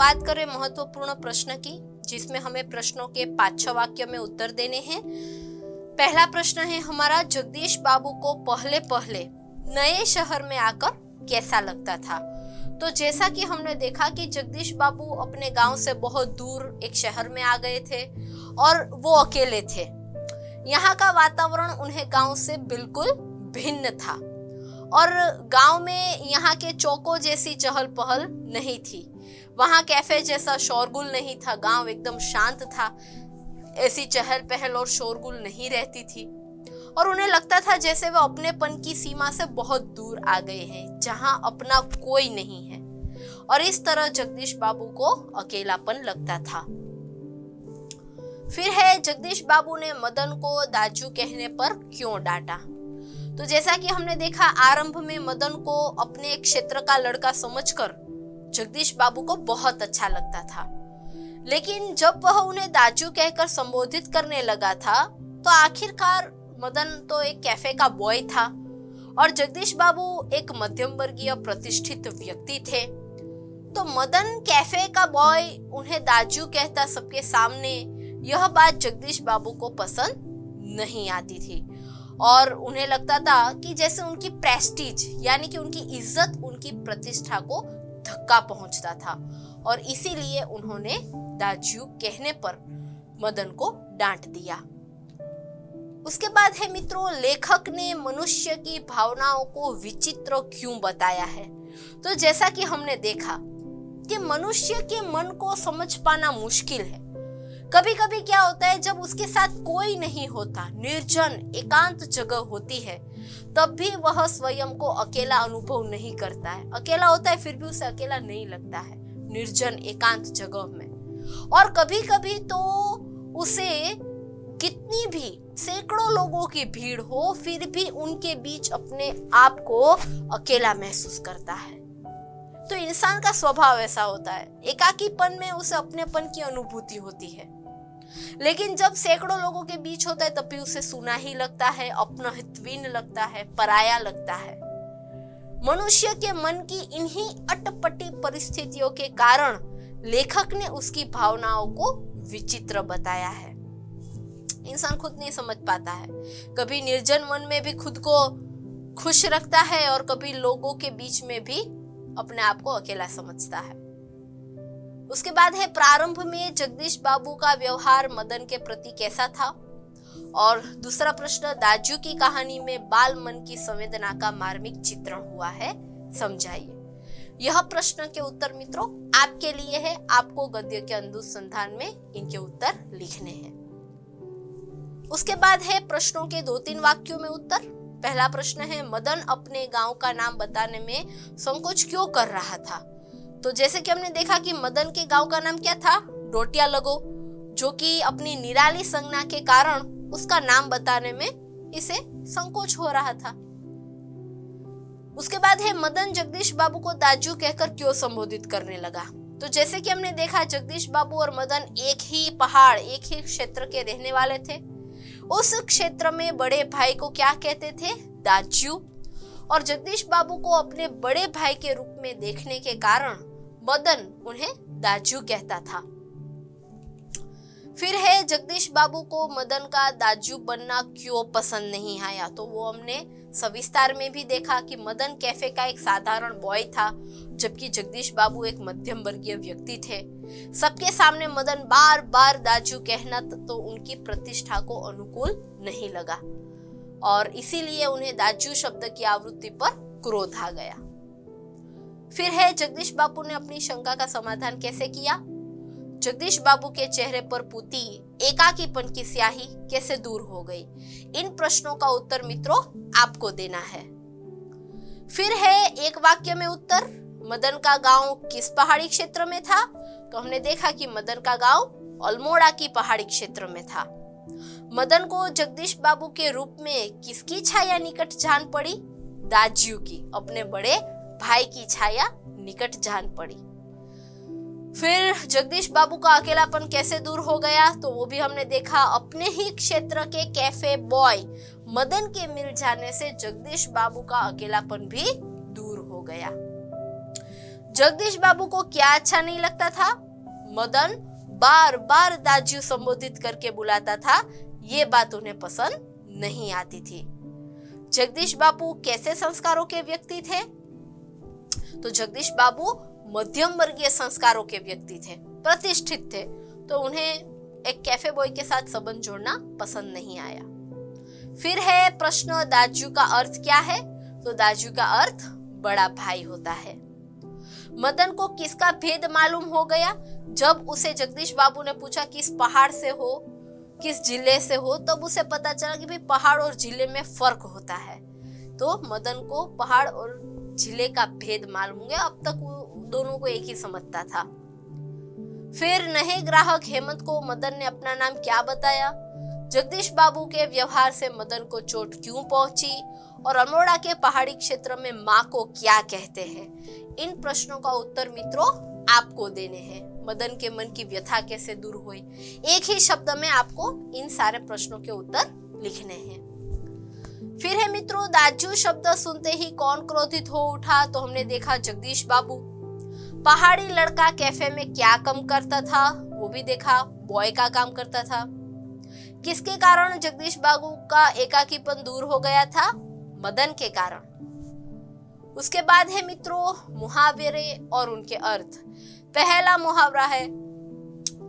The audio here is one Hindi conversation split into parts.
बात करें महत्वपूर्ण प्रश्न की, जिसमें हमें प्रश्नों के 5-6 वाक्य में उत्तर देने हैं। पहला प्रश्न है हमारा, जगदीश बाबू को पहले पहले नए शहर में आकर कैसा लगता था। तो जैसा कि हमने देखा कि जगदीश बाबू अपने गांव से बहुत दूर एक शहर में आ गए थे और वो अकेले थे। यहाँ का वातावरण उन्हें गांव से बिल्कुल भिन्न था और गांव में यहाँ के चौकों जैसी चहल पहल नहीं थी, वहाँ कैफे जैसा शोरगुल नहीं था, गांव एकदम शांत था, ऐसी चहल पहल और शोरगुल नहीं रहती थी और उन्हें लगता था जैसे वे अपनेपन की सीमा से बहुत दूर आ गए हैं, जहां अपना कोई नहीं है। और इस तरह जगदीश बाबू को अकेलापन लगता था। फिर है, जगदीश बाबू ने मदन को दाजू कहने पर क्यों डांटा। तो जैसा कि हमने देखा, आरंभ में मदन को अपने क्षेत्र का लड़का समझकर जगदीश बाबू को बहुत अच्छा लगता था, लेकिन जब वह उन्हें दाजू कहकर संबोधित करने लगा था तो आखिरकार मदन तो एक कैफे का बॉय था और जगदीश बाबू एक मध्यम वर्गीय प्रतिष्ठित व्यक्ति थे। तो मदन कैफे का बॉय उन्हें दाजू कहता सबके सामने, यह बात जगदीश बाबू को पसंद नहीं आती थी और उन्हें लगता था कि जैसे उनकी प्रेस्टीज यानी कि उनकी इज्जत, उनकी प्रतिष्ठा को धक्का पहुंचता था और इसीलिए उन्होंने दाजू कहने पर मदन को डांट दिया। उसके बाद है मित्रों, लेखक ने मनुष्य की भावनाओं को विचित्र क्यों बताया है। तो जैसा कि हमने देखा कि मनुष्य के मन को समझ पाना मुश्किल है। कभी कभी क्या होता है, जब उसके साथ कोई नहीं होता, निर्जन एकांत जगह होती है, तब भी वह स्वयं को अकेला अनुभव नहीं करता है। अकेला होता है फिर भी उसे अकेला नहीं लगता है निर्जन एकांत जगह में। और कभी कभी तो उसे कितनी भी सैकड़ों लोगों की भीड़ हो फिर भी उनके बीच अपने आप को अकेला महसूस करता है। तो इंसान का स्वभाव ऐसा होता है, एकाकीपन में उसे अपनेपन की अनुभूति होती है, लेकिन जब सैकड़ों लोगों के बीच होता है तब भी उसे सुना ही लगता है, अपनत्वीन लगता है, पराया लगता है। मनुष्य के मन की इन्हीं अटपटी परिस्थितियों के कारण लेखक ने उसकी भावनाओं को विचित्र बताया है। इंसान खुद नहीं समझ पाता है, कभी निर्जन मन में भी खुद को खुश रखता है और कभी लोगों के बीच में भी अपने आप को अकेला समझता है। उसके बाद है, प्रारंभ में जगदीश बाबू का व्यवहार मदन के प्रति कैसा था। और दूसरा प्रश्न, दाजू की कहानी में बाल मन की संवेदना का मार्मिक चित्रण हुआ है, समझाइए। यह प्रश्न के उत्तर मित्रों आपके लिए है, आपको गद्य के अनुसंधान में इनके उत्तर लिखने हैं। उसके बाद है प्रश्नों के 2-3 वाक्यों में उत्तर। पहला प्रश्न है, मदन अपने गांव का नाम बताने में संकोच क्यों कर रहा था। तो जैसे कि हमने देखा कि मदन के गांव का नाम क्या था, डोटिया लगो, जो कि अपनी निराली संज्ञा के कारण उसका नाम बताने में इसे संकोच हो रहा था। उसके बाद है, मदन जगदीश बाबू को दाजू कहकर क्यों संबोधित करने लगा। तो जैसे कि हमने देखा, जगदीश बाबू और मदन एक ही पहाड़, एक ही क्षेत्र के रहने वाले थे। उस क्षेत्र में बड़े भाई को क्या कहते थे, दाजू, और जगदीश बाबू को अपने बड़े भाई के रूप में देखने के कारण मदन उन्हें दाजू कहता था। फिर है, जगदीश बाबू को मदन का दाजू बनना क्यों पसंद नहीं आया। तो वो हमने सविस्तार में भी देखा कि मदन कैफे का एक साधारण बॉय था, जबकि जगदीश बाबू एक मध्यम वर्गीय व्यक्ति थे। सबके सामने मदन बार बार दाजू कहना तो उनकी प्रतिष्ठा को अनुकूल नहीं लगा और इसीलिए उन्हें दाजू शब्द की आवृत्ति पर क्रोध आ गया। फिर है, जगदीश बाबू ने अपनी शंका का समाधान कैसे किया। जगदीश बाबू के चेहरे पर पुती एकाकीपन की स्याही कैसे दूर हो गई। इन प्रश्नों का उत्तर मित्रों आपको देना है। फिर है, एक वाक्य में उत्तर, मदन का गांव किस पहाड़ी क्षेत्र में था। तो हमने देखा कि मदन का गांव अल्मोड़ा की पहाड़ी क्षेत्र में था। मदन को जगदीश बाबू के रूप में किसकी छाया निकट जान पड़ी, दाजू की, अपने बड़े भाई की छाया निकट जान पड़ी। फिर जगदीश बाबू का अकेलापन कैसे दूर हो गया, तो वो भी हमने देखा, अपने ही क्षेत्र के कैफे बॉय मदन के मिल जाने से जगदीश बाबू का अकेलापन भी दूर हो गया। जगदीश बाबू को क्या अच्छा नहीं लगता था? मदन बार बार दाजू संबोधित करके बुलाता था, ये बात उन्हें पसंद नहीं आती थी। जगदीश बाबू कैसे संस्कारों के व्यक्ति थे? तो जगदीश बाबू मध्यम वर्गीय संस्कारों के व्यक्ति थे, प्रतिष्ठित थे, तो उन्हें एक कैफे बॉय के साथ संबंध जोड़ना पसंद नहीं आया। फिर है प्रश्न, दाजू का अर्थ क्या है? तो दाजू का अर्थ बड़ा भाई होता है। मदन को किसका भेद मालूम हो गया? जब उसे जगदीश बाबू ने पूछा किस पहाड़ से हो, किस जिले से हो, तब उसे पता चला कि भाई पहाड़ और जिले में फर्क होता है। तो मदन को पहाड़ और जिले का भेद मालूम हो गया। अब तक वो दोनों को एक ही समझता था। फिर नए ग्राहक हेमंत को मदन ने अपना नाम क्या बताया? जगदीश बाबू के व्यवहार से मदन को चोट क्यों पहुंची? और अल्मोड़ा के पहाड़ी क्षेत्र में माँ को क्या कहते हैं? इन प्रश्नों का उत्तर मित्रों आपको देने हैं। मदन के मन की व्यथा कैसे दूर हुई, एक ही शब्द में आपको इन सारे प्रश्नों के उत्तर लिखने हैं। फिर है मित्रों, दाजू शब्द सुनते ही कौन क्रोधित हो उठा? तो हमने देखा जगदीश बाबू। पहाड़ी लड़का कैफे में क्या काम करता था? वो भी देखा, बॉय का काम करता था। किसके कारण जगदीश बाबू का एकाकीपन दूर हो गया था? मदन के कारण। उसके बाद है मित्रों मुहावरे और उनके अर्थ। पहला मुहावरा है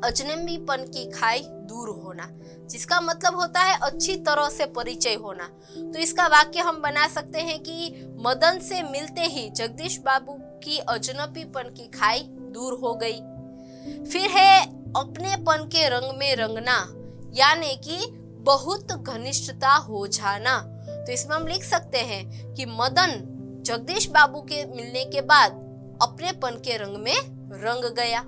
अजनबीपन की खाई दूर होना, जिसका मतलब होता है अच्छी तरह से परिचय होना। तो इसका वाक्य हम बना सकते हैं कि मदन से मिलते ही जगदीश बाबू की अजनबीपन की खाई दूर हो गई। फिर है अपनेपन के रंग में रंगना, यानी कि बहुत घनिष्ठता हो जाना। तो इसमें हम लिख सकते हैं कि मदन जगदीश बाबू के मिलने के बाद अपनेपन के रंग में रंग गया।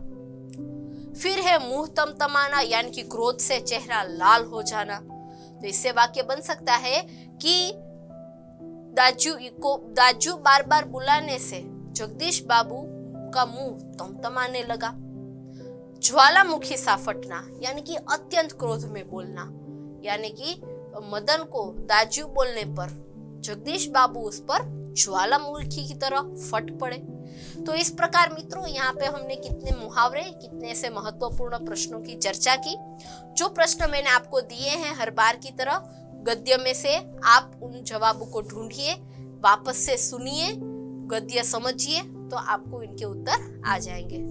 फिर है मुंह तमतमाना, यानी कि क्रोध से चेहरा लाल हो जाना। तो इससे वाक्य बन सकता है कि दाजू बार बार बुलाने से जगदीश बाबू का मुंह तमतमाने लगा। ज्वालामुखी सा फटना, यानी कि अत्यंत क्रोध में बोलना, यानी कि मदन को दाजू बोलने पर जगदीश बाबू उस पर ज्वालामुखी की तरह फट पड़े। तो इस प्रकार मित्रों यहाँ पे हमने कितने मुहावरे, कितने से महत्वपूर्ण प्रश्नों की चर्चा की। जो प्रश्न मैंने आपको दिए हैं हर बार की तरह गद्य में से आप उन जवाबों को ढूंढिए, वापस से सुनिए, गद्य समझिए, तो आपको इनके उत्तर आ जाएंगे।